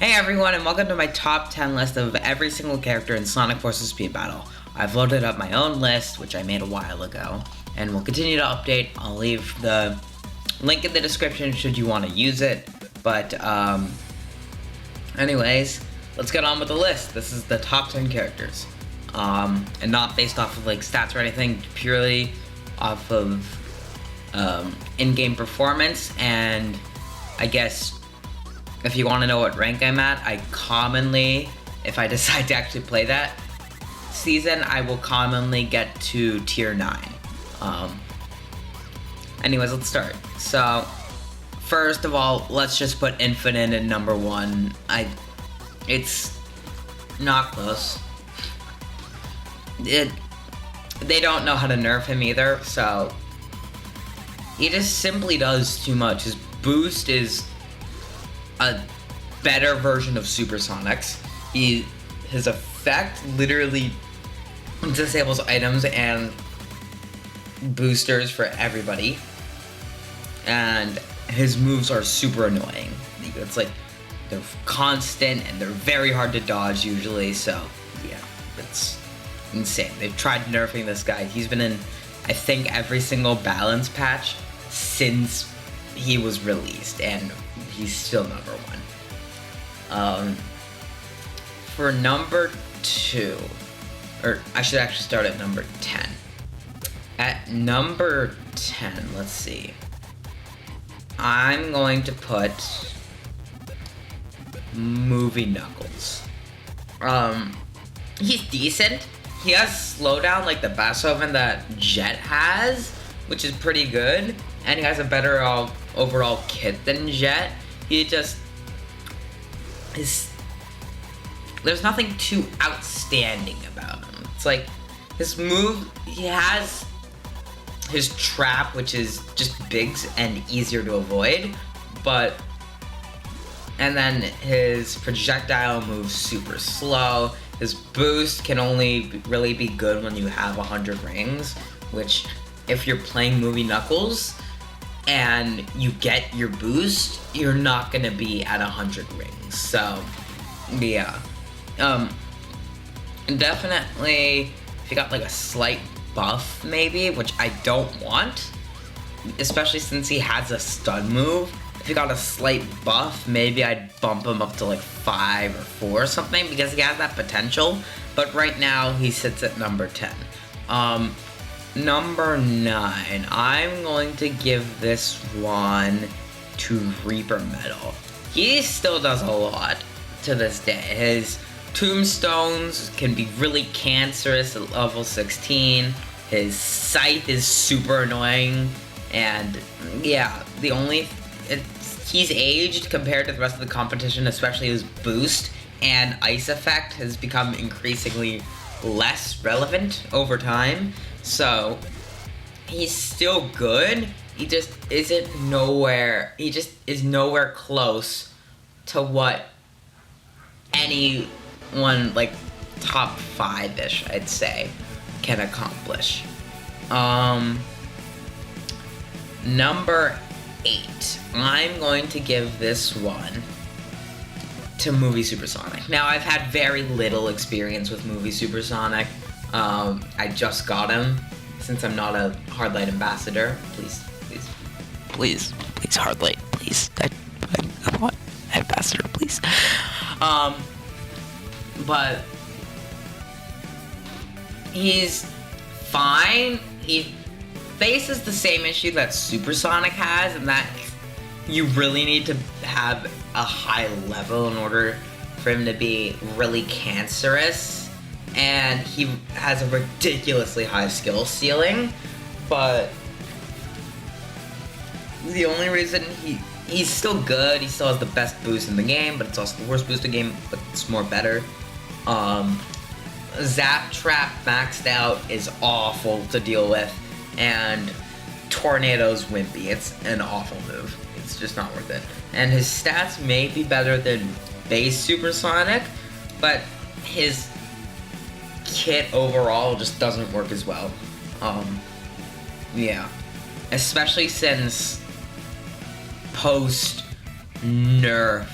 Hey everyone, and welcome to my top 10 list of every single character in Sonic Forces Speed Battle. I've loaded up my own list, which I made a while ago, and we'll continue to update. I'll leave the link in the description should you want to use it. But, anyways, let's get on with the list. This is the top 10 characters. And not based off of, like, stats or anything, purely off of, in-game performance, and I guess if you want to know what rank I'm at, I commonly, if I decide to actually play that season, I will commonly get to tier 9. Anyways, let's start. So, first of all, let's just put Infinite in number 1. It's not close. They don't know how to nerf him either, so he just simply does too much. His boost is a better version of Supersonic's. His effect literally disables items and boosters for everybody, and his moves are super annoying. It's like they're constant and they're very hard to dodge usually, so yeah, it's insane. They've tried nerfing this guy. He's been in, I think, every single balance patch since he was released, and he's still number 1. For number 2, or I should actually start at number 10. At number 10, let's see. I'm going to put Movie Knuckles. He's decent. He has slowdown like the Basshoven that Jet has, which is pretty good, and he has a better overall kit than Jet. He just there's nothing too outstanding about him. It's like his move, he has his trap, which is just big and easier to avoid, and then his projectile moves super slow. His boost can only really be good when you have 100 rings, which if you're playing Movie Knuckles and you get your boost, you're not gonna be at 100 rings. So yeah, definitely if you got like a slight buff maybe, which I don't want, especially since he has a stun move. If he got a slight buff, maybe I'd bump him up to like 5 or 4 or something, because he has that potential. But right now he sits at number 10. Number 9, I'm going to give this one to Reaper Metal. He still does a lot to this day. His tombstones can be really cancerous at level 16. His scythe is super annoying, and yeah, he's aged compared to the rest of the competition, especially his boost and ice effect has become increasingly less relevant over time. So he's still good. He just is nowhere close to what anyone like top 5-ish, I'd say, can accomplish. Number 8, I'm going to give this one to Movie Supersonic. Now, I've had very little experience with Movie Supersonic. I just got him, since I'm not a Hardlight ambassador. Please, Hardlight, please. I want ambassador, please. But he's fine. He faces the same issue that Supersonic has, and that you really need to have a high level in order for him to be really cancerous, and he has a ridiculously high skill ceiling. But the only reason he's still good, he still has the best boost in the game, but it's also the worst boost in the game, but it's more better. Zap Trap maxed out is awful to deal with, and Tornado's wimpy. It's an awful move. It's just not worth it. And his stats may be better than base Supersonic, but his kit overall just doesn't work as well. Yeah. Especially since post nerf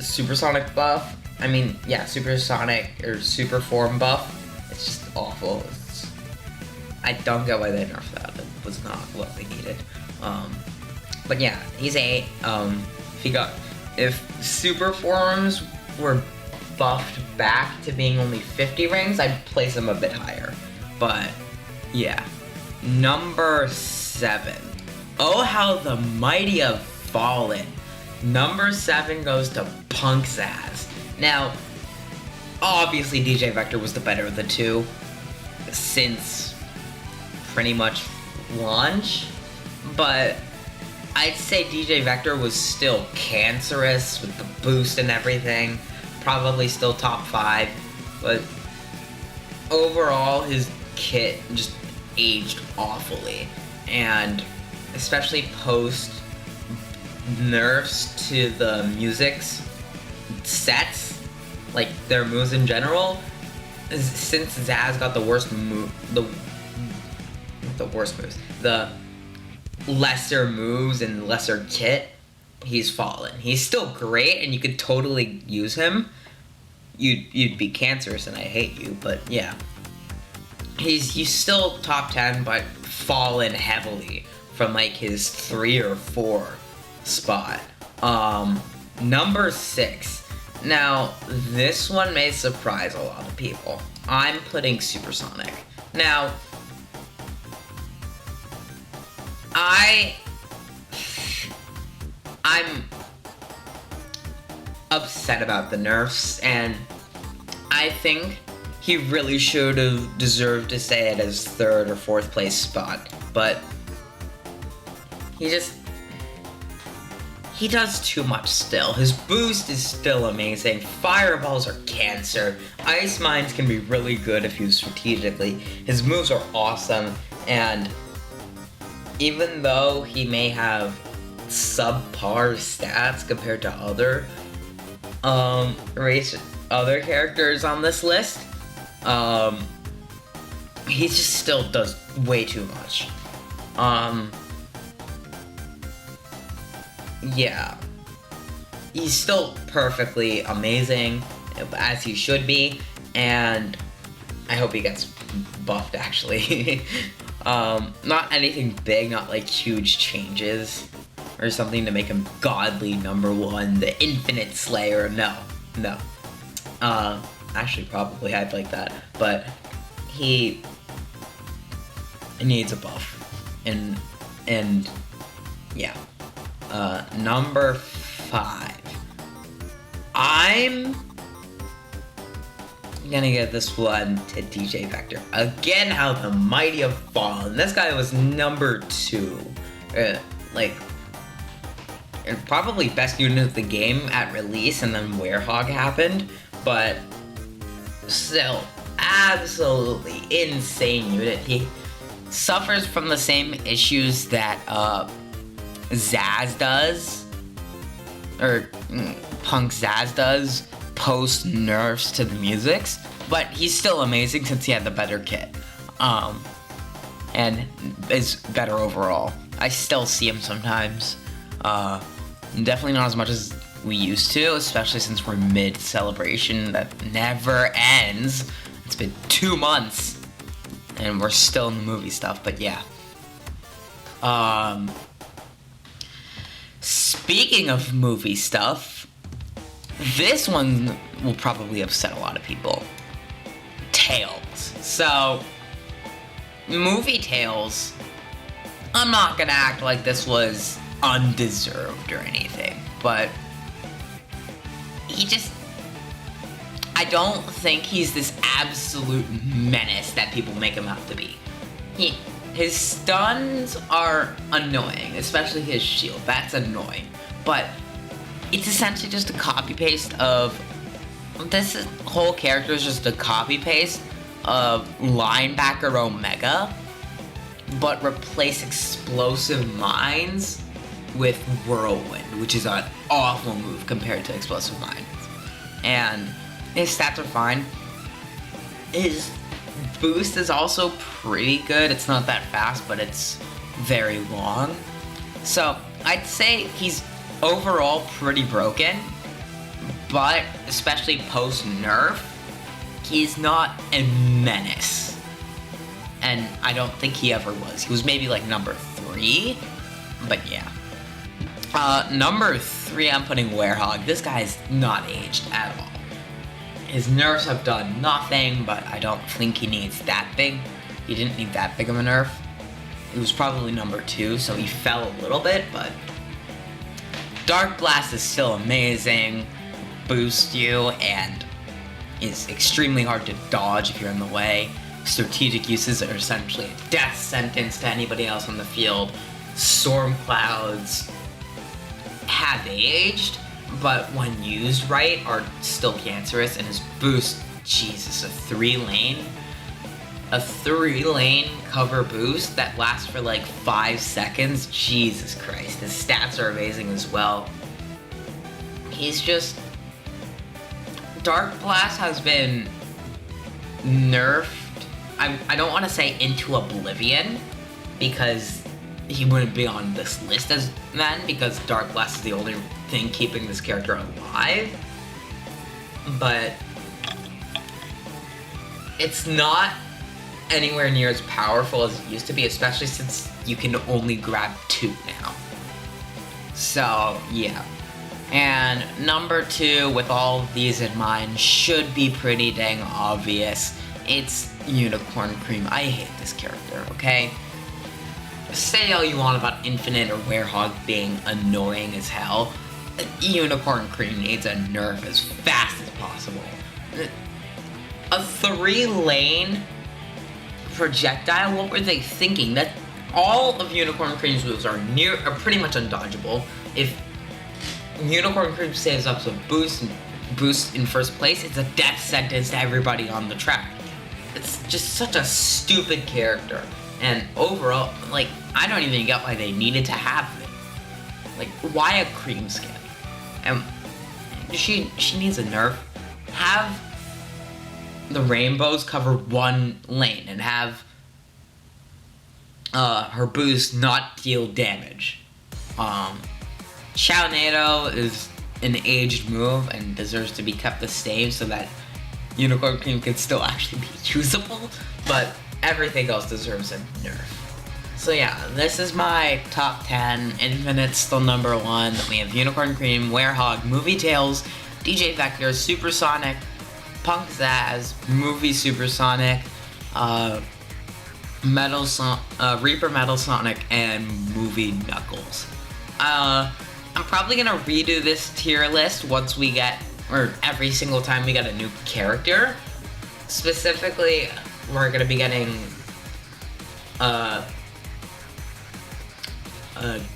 Supersonic buff. I mean, yeah, Supersonic or Super Form buff. It's just awful. I don't get why they nerfed that. It was not what they needed. But yeah, he's 8. If Super Forms were buffed back to being only 50 rings, I'd place him a bit higher. But yeah, number 7. Oh, how the mighty have fallen. Number 7 goes to Punk Zaz. Now, obviously DJ Vector was the better of the two since pretty much launch, but I'd say DJ Vector was still cancerous with the boost and everything. Probably still top 5, but overall his kit just aged awfully, and especially post nerfs to the music's sets, like their moves in general. Since Zaz got the lesser moves and lesser kit, he's fallen. He's still great, and you could totally use him. You'd be cancerous, and I hate you, but yeah. He's still top 10, but fallen heavily from like his 3 or 4 spot. Number 6. Now, this one may surprise a lot of people. I'm putting Supersonic. Now, I'm upset about the nerfs, and I think he really should have deserved to stay at his 3rd or 4th place spot, but he does too much still. His boost is still amazing. Fireballs are cancer. Ice mines can be really good if used strategically. His moves are awesome, and even though he may have subpar stats compared to other characters on this list, he just still does way too much. Yeah, he's still perfectly amazing, as he should be, and I hope he gets buffed, actually. Not anything big, not like huge changes or something to make him godly number 1, the Infinite Slayer. No. Actually, probably I'd like that, but he needs a buff, and yeah. Number 5. I'm gonna give this one to DJ Vector. Again, how the mighty have fallen. This guy was number 2. Probably best unit of the game at release, and then Werehog happened, but still, absolutely insane unit. He suffers from the same issues that Zaz does, or Punk Zaz does, post nerfs to the musics, but he's still amazing since he had the better kit, and is better overall. I still see him sometimes, definitely not as much as we used to, especially since we're mid-celebration that never ends. It's been 2 months, and we're still in the movie stuff, but yeah. Speaking of movie stuff, this one will probably upset a lot of people. Tails. So, movie Tails, I'm not gonna act like this was undeserved or anything, but I don't think he's this absolute menace that people make him out to be. His stuns are annoying, especially his shield. That's annoying. But it's essentially just a copy-paste of... This whole character is just a copy-paste of Linebacker Omega, but replace Explosive Mines with Whirlwind, which is an awful move compared to Explosive Mines. And his stats are fine. His boost is also pretty good. It's not that fast, but it's very long. So I'd say he's overall pretty broken, but especially post-nerf, he's not a menace. And I don't think he ever was. He was maybe like number 3, but yeah. Number 3, I'm putting Werehog. This guy's not aged at all. His nerfs have done nothing, but I don't think he needs that big. He didn't need that big of a nerf. It was probably number 2, so he fell a little bit, but Dark Blast is still amazing, boosts you, and is extremely hard to dodge if you're in the way. Strategic uses are essentially a death sentence to anybody else on the field. Storm Clouds have aged, but when used right, are still cancerous, and his boost, Jesus, a 3-lane cover boost that lasts for like 5 seconds. Jesus Christ, his stats are amazing as well. He's just... Dark Blast has been nerfed. I don't want to say into oblivion, because he wouldn't be on this list as then, because Dark Blast is the only thing keeping this character alive. But it's not anywhere near as powerful as it used to be, especially since you can only grab 2 now. So, yeah. And number 2, with all of these in mind, should be pretty dang obvious. It's Unicorn Cream. I hate this character, okay? Say all you want about Infinite or Werehog being annoying as hell. Unicorn Cream needs a nerf as fast as possible. A 3-lane projectile? What were they thinking? That all of Unicorn Cream's moves are pretty much undodgeable. If Unicorn Cream saves up some boost in first place, it's a death sentence to everybody on the track. It's just such a stupid character. And overall, like, I don't even get why they needed to have it. Like, why a cream skin? And she needs a nerf. Have the rainbows cover 1 lane and have her boost not deal damage. Shaonado is an aged move and deserves to be kept the same so that Unicorn Cream can still actually be usable, but everything else deserves a nerf. So yeah, this is my top 10. Infinite's still number 1. Then we have Unicorn Cream, Werehog, Movie Tales, DJ Vector, Supersonic, Punk Zaz, Movie Supersonic, Reaper Metal Sonic, and Movie Knuckles. I'm probably gonna redo this tier list once we get, or every single time we get a new character. Specifically, we're gonna be getting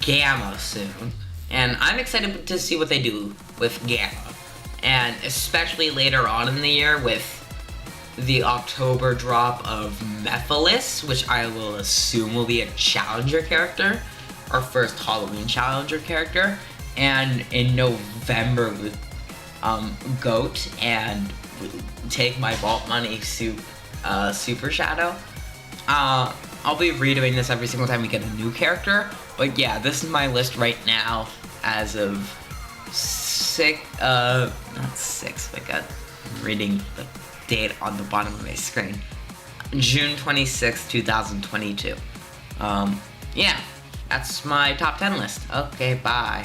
Gamma soon, and I'm excited to see what they do with Gamma, and especially later on in the year with the October drop of Mephiles, which I will assume will be a challenger character, our first Halloween challenger character, and in November with Goat and Take My Vault Money Super Shadow. I'll be redoing this every single time we get a new character, but yeah, this is my list right now as of I'm reading the date on the bottom of my screen. June 26th, 2022. Yeah, that's my top 10 list. Okay, bye.